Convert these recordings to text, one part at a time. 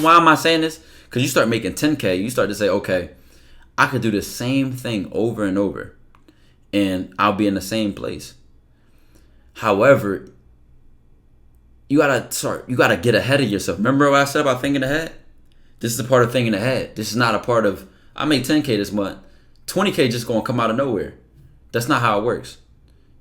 why am I saying this? Because you start making 10K, you start to say, okay, I could do the same thing over and over, and I'll be in the same place. However, you gotta get ahead of yourself. Remember what I said about thinking ahead? This is a part of thinking ahead. This is not a part of, I made 10K this month. 20K just gonna come out of nowhere. That's not how it works.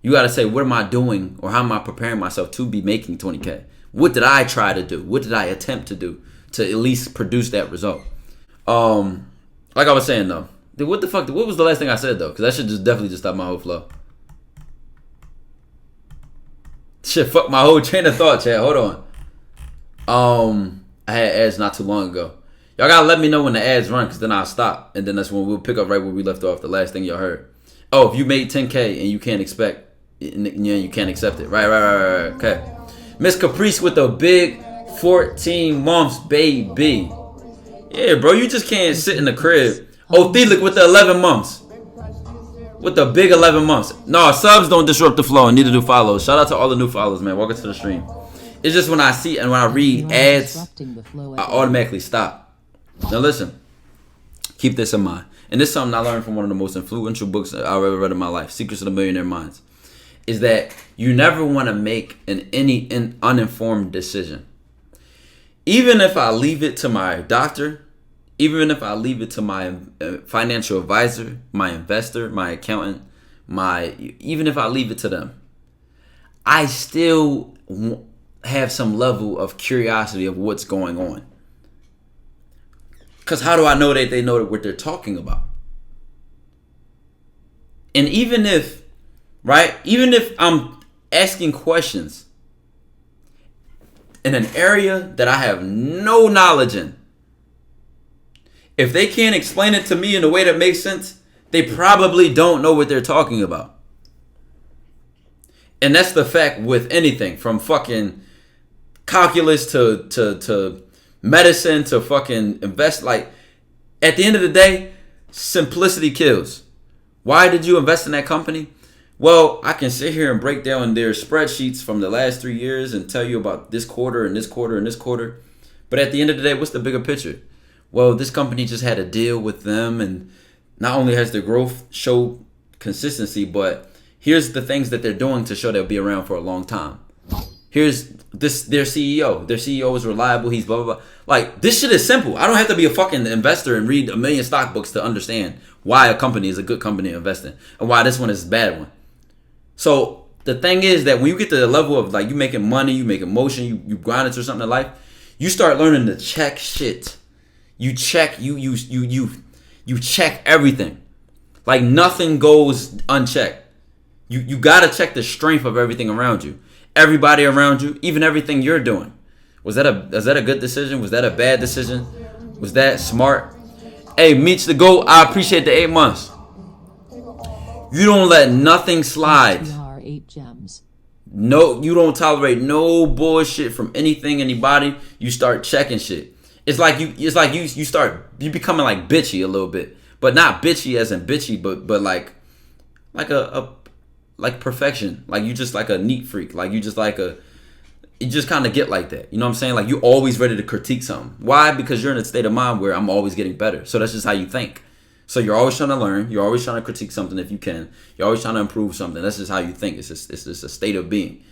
You gotta say, what am I doing, or how am I preparing myself to be making 20K? What did I try to do? What did I attempt to do to at least produce that result? Like I was saying though, what was the last thing I said though? Because I should definitely stop my whole flow. Shit, fuck my whole train of thought, chat. Hold on. I had ads not too long ago. Y'all gotta let me know when the ads run, because then I'll stop. And then that's when we'll pick up right where we left off, the last thing y'all heard. Oh, if you made 10K and you can't accept it. Right. Okay. Miss Caprice with a big 14 months, baby. Yeah, bro, you just can't sit in the crib. Oh, Thelic with the 11 months. With the big 11 months. No, subs don't disrupt the flow, and neither do follows. Shout out to all the new followers, man. Welcome to the stream. It's just when I see and when I read ads, I automatically stop. Now listen, keep this in mind. And this is something I learned from one of the most influential books I've ever read in my life, Secrets of the Millionaire Minds, is that you never want to make any uninformed decision. Even if I leave it to my doctor, even if I leave it to my financial advisor, my investor, my accountant, even if I leave it to them, I still have some level of curiosity of what's going on. Because how do I know that they know what they're talking about? And even if I'm asking questions in an area that I have no knowledge in, if they can't explain it to me in a way that makes sense, they probably don't know what they're talking about. And that's the fact with anything, from fucking calculus to medicine to fucking invest. Like, at the end of the day, simplicity kills. Why did you invest in that company? Well, I can sit here and break down their spreadsheets from the last 3 years and tell you about this quarter and this quarter and this quarter. But at the end of the day, what's the bigger picture? Well, this company just had a deal with them, and not only has their growth showed consistency, but here's the things that they're doing to show they'll be around for a long time. Here's their CEO. Their CEO is reliable. He's blah, blah, blah. Like, this shit is simple. I don't have to be a fucking investor and read a million stock books to understand why a company is a good company to invest in and why this one is a bad one. So the thing is that when you get to the level of, like, you making money, you making motion, you grinding through something in life, you start learning to check shit. You check you check everything. Like, nothing goes unchecked. You gotta check the strength of everything around you. Everybody around you, even everything you're doing. Was that a good decision? Was that a bad decision? Was that smart? Hey, Meets the GOAT, I appreciate the 8 months. You don't let nothing slide. 8 gems. No, you don't tolerate no bullshit from anything, anybody. You start checking shit. It's like you becoming like bitchy a little bit, but not bitchy as in bitchy, but like perfection. Like, you just like a neat freak. Like, you just kind of get like that. You know what I'm saying? Like, you're always ready to critique something. Why? Because you're in a state of mind where I'm always getting better. So that's just how you think. So you're always trying to learn. You're always trying to critique something if you can. You're always trying to improve something. That's just how you think. It's just a state of being.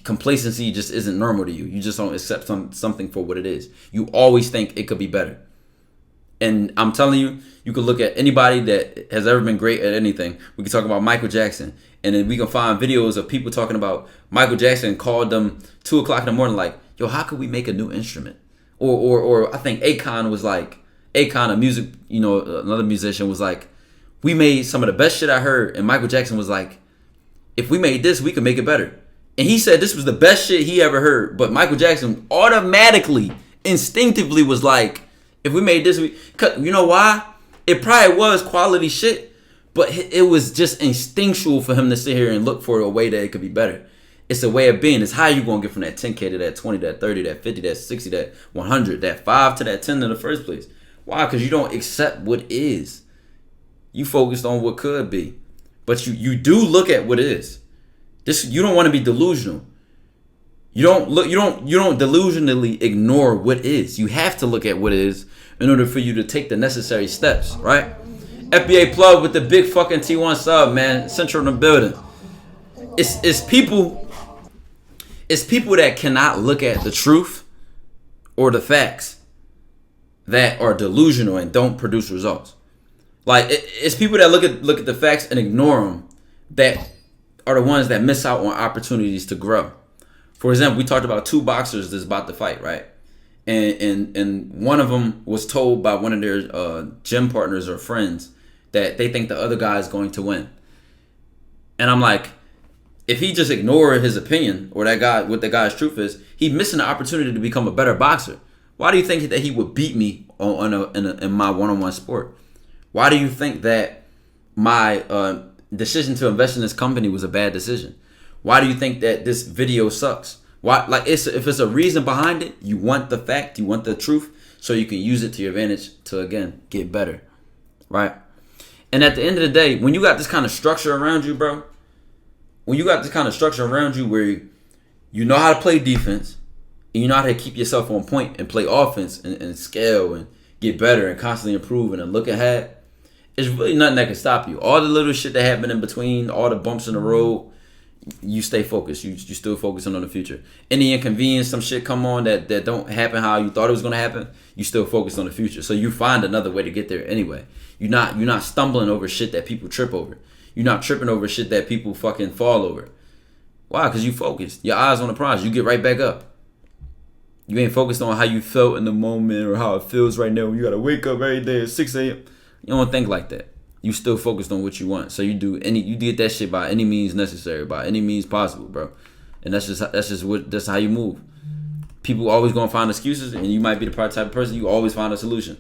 Complacency just isn't normal to you. You just don't accept something for what it is. You always think it could be better. And I'm telling you, you can look at anybody that has ever been great at anything. We can talk about Michael Jackson. And then we can find videos of people talking about Michael Jackson called them 2 o'clock in the morning like, yo, how could we make a new instrument? Or I think Akon was like, a music, another musician was like, we made some of the best shit I heard. And Michael Jackson was like, if we made this, we could make it better. And he said this was the best shit he ever heard. But Michael Jackson automatically, instinctively was like, if we made this, you know why? It probably was quality shit, but it was just instinctual for him to sit here and look for a way that it could be better. It's a way of being. It's how you going to get from that 10K to that 20, that 30, that 50, that 60, that 100, that 5 to that 10 in the first place. Why? Because you don't accept what is. You focused on what could be. But you do look at what is. You don't want to be delusional. You don't delusionally ignore what is. You have to look at what is in order for you to take the necessary steps, right? FBA plug with the big fucking T1 sub, man. Central in the building. It's people that cannot look at the truth or the facts that are delusional and don't produce results. Like it's people that look at the facts and ignore them that are the ones that miss out on opportunities to grow. For example, we talked about two boxers that's about to fight, right? And one of them was told by one of their gym partners or friends that they think the other guy is going to win. And I'm like, if he just ignored his opinion or that guy, what the guy's truth is, he's missing the opportunity to become a better boxer. Why do you think that he would beat me in my one-on-one sport? Why do you think that my decision to invest in this company was a bad decision? Why do you think that this video sucks? Why, like, if it's a reason behind it, you want the fact, you want the truth, so you can use it to your advantage to, again, get better, right? And at the end of the day, when you got this kind of structure around you, bro, when you got this kind of structure around you where you know how to play defense, and you know how to keep yourself on point and play offense and scale and get better and constantly improving and look ahead, it's really nothing that can stop you. All the little shit that happened in between, all the bumps in the road, you stay focused. You still focusing on the future. Any inconvenience, some shit come on that don't happen how you thought it was gonna happen, you still focused on the future. So you find another way to get there anyway. You're not stumbling over shit that people trip over. You're not tripping over shit that people fucking fall over. Why? Because you focused. Your eyes on the prize. You get right back up. You ain't focused on how you felt in the moment or how it feels right now when you gotta wake up every day at 6 a.m. You don't think like that. You still focused on what you want. So you did that shit by any means necessary, by any means possible, bro. And that's how you move. People always gonna find excuses, and you might be the type of person you always find a solution.